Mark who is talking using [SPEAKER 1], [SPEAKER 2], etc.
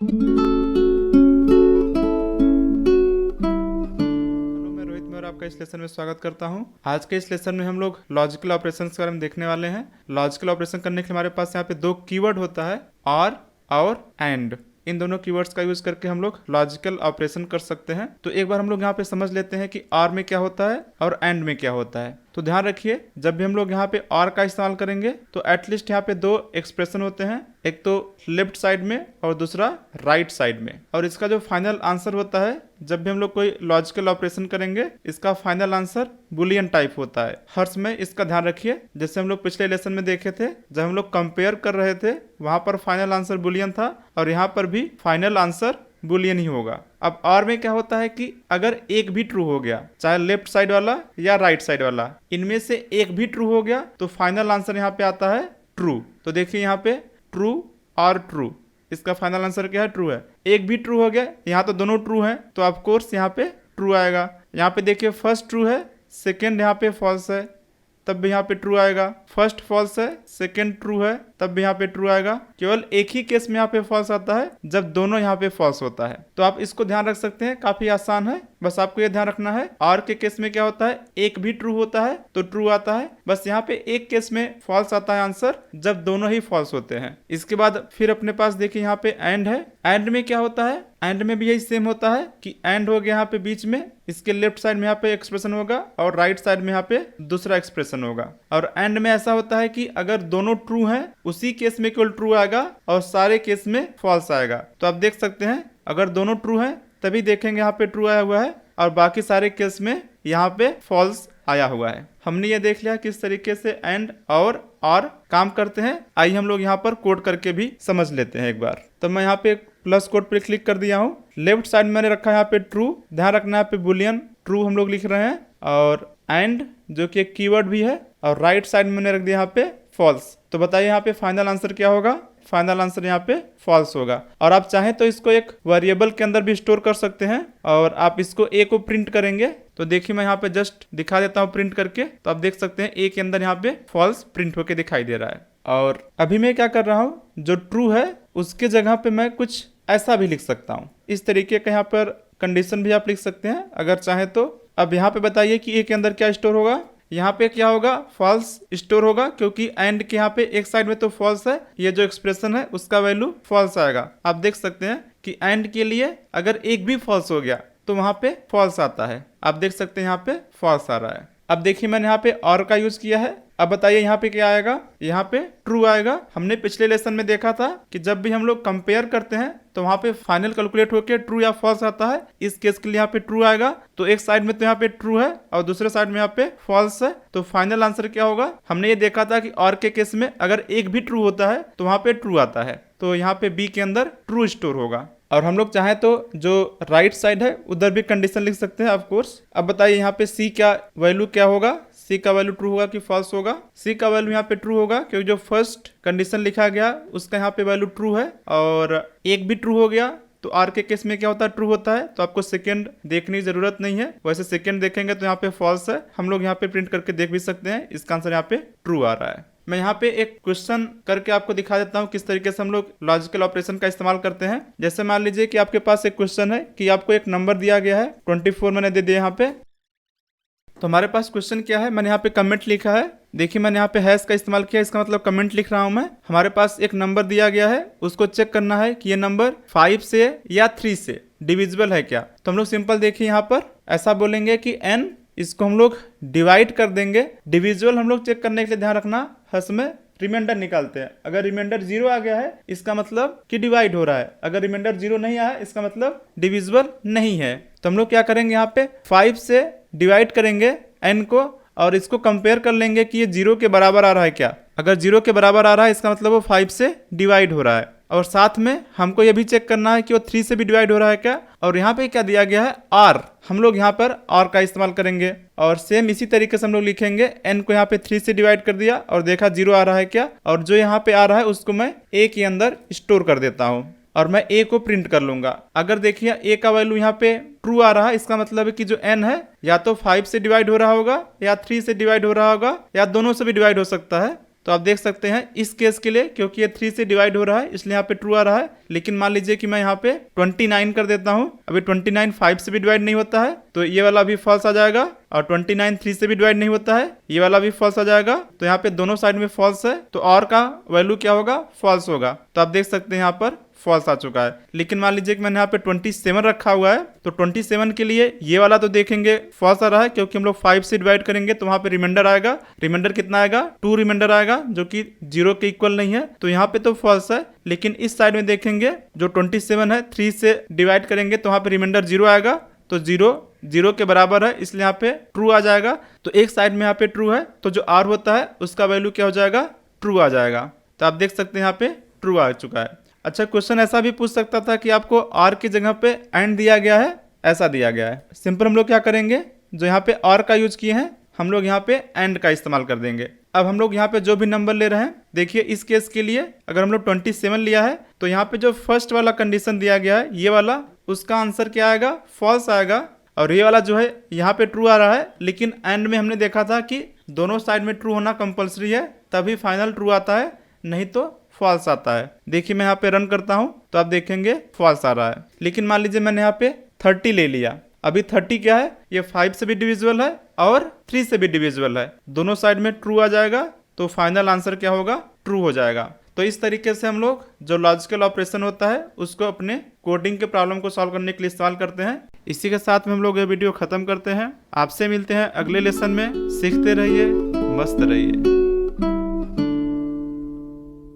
[SPEAKER 1] मैं रोहित में और आपका इस लेसन में स्वागत करता हूं। आज के इस लेसन में हम लोग लॉजिकल ऑपरेशंस के बारे में देखने वाले हैं। लॉजिकल ऑपरेशन करने के लिए हमारे पास यहाँ पे दो कीवर्ड होता है, आर और एंड। इन दोनों कीवर्ड्स का यूज करके हम लोग लॉजिकल ऑपरेशन कर सकते हैं। तो एक बार हम लोग यहाँ पे समझ लेते हैं कि आर में क्या होता है और एंड में क्या होता है। तो ध्यान रखिए, जब भी हम लोग यहाँ पे आर का इस्तेमाल करेंगे तो एटलीस्ट यहाँ पे दो एक्सप्रेशन होते हैं, एक तो लेफ्ट साइड में और दूसरा राइट साइड में। और इसका जो फाइनल आंसर होता है, जब भी हम लोग कोई लॉजिकल ऑपरेशन करेंगे, इसका फाइनल आंसर बुलियन टाइप होता है हर समय। इसका ध्यान रखिए, जैसे हम लोग पिछले लेसन में देखे थे, जब हम लोग कंपेयर कर रहे थे वहां पर फाइनल आंसर बुलियन था और यहाँ पर भी फाइनल आंसर बुलियन ही होगा। अब आर में क्या होता है कि अगर एक भी ट्रू हो गया, चाहे लेफ्ट साइड वाला या राइट साइड वाला, इनमें से एक भी ट्रू हो गया तो फाइनल आंसर यहाँ पे आता है ट्रू। तो देखिए यहाँ पे ट्रू और ट्रू, इसका फाइनल आंसर क्या है? ट्रू है। एक भी ट्रू हो गया, यहाँ तो दोनों ट्रू हैं तो ऑफ कोर्स यहाँ पे ट्रू आएगा। यहाँ पे देखिए फर्स्ट ट्रू है, सेकेंड यहाँ पे फॉल्स है, तब भी यहाँ पे ट्रू आएगा। फर्स्ट फॉल्स है, सेकेंड ट्रू है, तब भी यहाँ पे ट्रू आएगा। केवल एक ही केस में यहाँ पे फॉल्स आता है, जब दोनों यहाँ पे फॉल्स होता है। तो आप इसको ध्यान रख सकते हैं, काफी आसान है। बस आपको ये ध्यान रखना है, आर के केस में क्या होता है, एक भी ट्रू होता है तो ट्रू आता है। बस यहाँ पे एक केस में फॉल्स आता है आंसर, जब दोनों ही फॉल्स होते हैं। इसके बाद फिर अपने पास देखिए यहाँ पे एंड है। एंड में क्या होता है? एंड में भी यही सेम होता है कि एंड हो गया यहाँ पे बीच में, इसके लेफ्ट साइड में यहाँ पे एक्सप्रेशन होगा और राइट साइड में यहाँ पे दूसरा एक्सप्रेशन होगा। और एंड में ऐसा होता है कि अगर दोनों ट्रू हैं, उसी केस में केवल ट्रू आएगा और सारे केस में फॉल्स आएगा। तो आप देख सकते हैं, अगर दोनों ट्रू हैं तभी देखेंगे यहाँ पे ट्रू आया हुआ है और बाकी सारे केस में यहाँ पे फॉल्स आया हुआ है। हमने ये देख लिया किस तरीके से एंड और आर काम करते हैं। आइए हम लोग यहाँ पर कोड करके भी समझ लेते हैं एक बार। तो मैं यहाँ पे प्लस कोड पे क्लिक कर दिया हूँ। लेफ्ट साइड में मैंने रखा है यहाँ पे ट्रू, ध्यान रखना है यहाँ पे बुलियन ट्रू हम लोग लिख रहे हैं, और एंड जो कि एक कीवर्ड भी है, और राइट साइड में मैंने रख दिया यहाँ पे फॉल्स। तो बताइए यहाँ पे फाइनल आंसर क्या होगा? फाइनल आंसर यहाँ पे फॉल्स होगा। और आप चाहें तो इसको एक वेरिएबल के अंदर भी स्टोर कर सकते हैं और आप इसको ए को प्रिंट करेंगे। तो देखिए मैं यहाँ पे जस्ट दिखा देता हूँ प्रिंट करके। तो आप देख सकते हैं ए के अंदर यहाँ पे फॉल्स प्रिंट होके दिखाई दे रहा है। और अभी मैं क्या कर रहा हूँ, जो ट्रू है उसके जगह पे मैं कुछ ऐसा भी लिख सकता हूँ। इस तरीके का यहाँ पर कंडीशन भी आप लिख सकते हैं अगर चाहे तो। अब यहाँ पे बताइए कि ए के अंदर क्या स्टोर होगा? यहाँ पे क्या होगा? फॉल्स स्टोर होगा, क्योंकि एंड के यहाँ पे एक साइड में तो फॉल्स है, ये जो एक्सप्रेशन है उसका वैल्यू फॉल्स आएगा। आप देख सकते हैं कि एंड के लिए अगर एक भी फॉल्स हो गया तो वहां पे फॉल्स आता है। आप देख सकते हैं यहाँ पे फॉल्स आ रहा है। अब देखिए मैंने यहाँ पे और का यूज किया है। अब बताइए यहाँ पे क्या आएगा? यहाँ पे ट्रू आएगा। हमने पिछले लेसन में देखा था कि जब भी हम लोग कंपेयर करते हैं तो वहां पे फाइनल कैलकुलेट होकर ट्रू या फॉल्स आता है। इस केस के लिए यहाँ पे ट्रू आएगा। तो एक साइड में तो यहाँ पे ट्रू है और दूसरे साइड में यहाँ पे फॉल्स है, तो फाइनल आंसर क्या होगा? हमने ये देखा था कि और के केस में अगर एक भी ट्रू होता है तो वहां पे ट्रू आता है। तो यहाँ पे बी के अंदर ट्रू स्टोर होगा। और हम लोग चाहें तो जो राइट साइड है उधर भी कंडीशन लिख सकते हैं ऑफ कोर्स। अब बताइए यहाँ पे सी का वैल्यू क्या होगा? सी का वैल्यू ट्रू होगा कि फॉल्स होगा? सी का वैल्यू यहाँ पे ट्रू होगा, क्योंकि जो फर्स्ट कंडीशन लिखा गया उसका यहाँ पे वैल्यू ट्रू है। और एक भी ट्रू हो गया तो आर के केस में क्या होता है? ट्रू होता है। तो आपको सेकंड देखने की जरूरत नहीं है, वैसे सेकंड देखेंगे तो यहाँ पे फॉल्स है। हम लोग यहाँ पे प्रिंट करके देख भी सकते हैं, इसका आंसर यहाँ पे ट्रू आ रहा है। मैं यहाँ पे एक क्वेश्चन करके आपको दिखा देता हूँ किस तरीके से हम लोग लॉजिकल ऑपरेशन का इस्तेमाल करते हैं। जैसे मान लीजिए कि आपके पास एक क्वेश्चन है कि आपको एक नंबर दिया गया है, 24 मैंने दे दिया यहाँ पे। तो हमारे पास क्वेश्चन क्या है? मैंने यहाँ पे कमेंट लिखा है। देखिए मैंने यहाँ पे हैश का इस्तेमाल किया, इसका मतलब कमेंट लिख रहा हूँ मैं। हमारे पास एक नंबर दिया गया है, उसको चेक करना है कि ये नंबर 5 से या 3 से डिविजिबल है क्या। तो हम लोग सिंपल देखिए यहाँ पर ऐसा बोलेंगे कि n, इसको हम लोग डिवाइड कर देंगे। डिविजिबल हम लोग चेक करने के लिए ध्यान रखना हर समय रिमाइंडर निकालते हैं। अगर रिमाइंडर 0 आ गया है इसका मतलब कि डिवाइड हो रहा है, अगर रिमाइंडर 0 नहीं आया इसका मतलब डिविजिबल नहीं है। तो हम लोग क्या करेंगे, यहाँ पे 5 से डिवाइड करेंगे n को और इसको कंपेयर कर लेंगे कि ये 0 के बराबर आ रहा है क्या। अगर 0 के बराबर आ रहा है इसका मतलब वो 5 से डिवाइड हो रहा है। और साथ में हमको ये भी चेक करना है कि वो 3 से भी डिवाइड हो रहा है क्या। और यहाँ पे क्या दिया गया है? r। हम लोग यहाँ पर r का इस्तेमाल करेंगे और सेम इसी तरीके से हम लोग लिखेंगे। n को यहाँ पे 3 से डिवाइड कर दिया और देखा 0 आ रहा है क्या, और जो यहाँ पे आ रहा है उसको मैं a के अंदर स्टोर कर देता हूँ और मैं a को प्रिंट कर लूंगा। अगर देखिए a का वैल्यू यहाँ पे ट्रू आ रहा है, इसका मतलब है कि जो n है या तो 5 से डिवाइड हो रहा होगा या 3 से डिवाइड हो रहा होगा या दोनों से भी डिवाइड हो सकता है। तो आप देख सकते हैं इस केस के लिए, क्योंकि ये 3 से डिवाइड हो रहा है इसलिए यहाँ पे ट्रू आ रहा है। लेकिन मान लीजिए कि मैं यहाँ पे 29 कर देता हूँ, अभी 29 5 से भी डिवाइड नहीं होता है तो ये वाला भी फॉल्स आ जाएगा, और 29 3 से भी डिवाइड नहीं होता है, ये वाला भी फॉल्स आ जाएगा। तो यहाँ पे दोनों साइड में फॉल्स है, तो और का वैल्यू क्या होगा, फॉल्स होगा। तो आप देख सकते हैं यहाँ पर फॉल्स आ चुका है। लेकिन मान लीजिए कि मैंने यहाँ पे 27 रखा हुआ है, तो 27 के लिए ये वाला तो देखेंगे फॉल्स आ रहा है, क्योंकि हम लोग 5 से डिवाइड करेंगे तो वहां पे रिमाइंडर आएगा। रिमाइंडर कितना आएगा, 2 रिमाइंडर आएगा, जो कि 0 के इक्वल नहीं है, तो यहाँ पे तो फॉल्स है। लेकिन इस साइड में देखेंगे जो 27 है 3 से डिवाइड करेंगे तो वहां पे रिमाइंडर 0 आएगा, तो 0 के बराबर है, इसलिए यहाँ पे ट्रू आ जाएगा। तो एक साइड में यहाँ पे ट्रू है, तो जो आर होता है उसका वैल्यू क्या हो जाएगा, ट्रू आ जाएगा। तो आप देख सकते हैं यहाँ पे ट्रू आ चुका है। अच्छा, क्वेश्चन ऐसा भी पूछ सकता था कि आपको आर की जगह पे एंड दिया गया है, ऐसा दिया गया है। सिंपल हम लोग क्या करेंगे, जो यहाँ पे आर का यूज किए हैं हम लोग यहाँ पे एंड का इस्तेमाल कर देंगे। अब हम लोग यहाँ पे जो भी नंबर ले रहे हैं, देखिए इस केस के लिए अगर हम लोग 27 लिया है तो यहाँ पे जो फर्स्ट वाला कंडीशन दिया गया है ये वाला, उसका आंसर क्या आएगा, फॉल्स आएगा। और ये वाला जो है यहाँ पे ट्रू आ रहा है, लेकिन एंड में हमने देखा था कि दोनों साइड में ट्रू होना कंपलसरी है, तभी फाइनल ट्रू आता है, नहीं तो फॉल्स आता है। देखिए मैं यहाँ पे रन करता हूँ तो आप देखेंगे फॉल्स आ रहा है। लेकिन मान लीजिए मैंने यहाँ पे 30 ले लिया, अभी 30 क्या है, ये 5 से भी डिविजिबल है और 3 से भी डिविजिबल है, दोनों साइड में ट्रू आ जाएगा, तो फाइनल आंसर क्या होगा, ट्रू हो जाएगा। तो इस तरीके से हम लोग जो लॉजिकल ऑपरेशन होता है उसको अपने कोडिंग के प्रॉब्लम को सॉल्व करने के लिए इस्तेमाल करते हैं। इसी के साथ में हम लोग ये वीडियो खत्म करते हैं। आपसे मिलते हैं अगले लेसन में। सीखते रहिए, मस्त रहिए।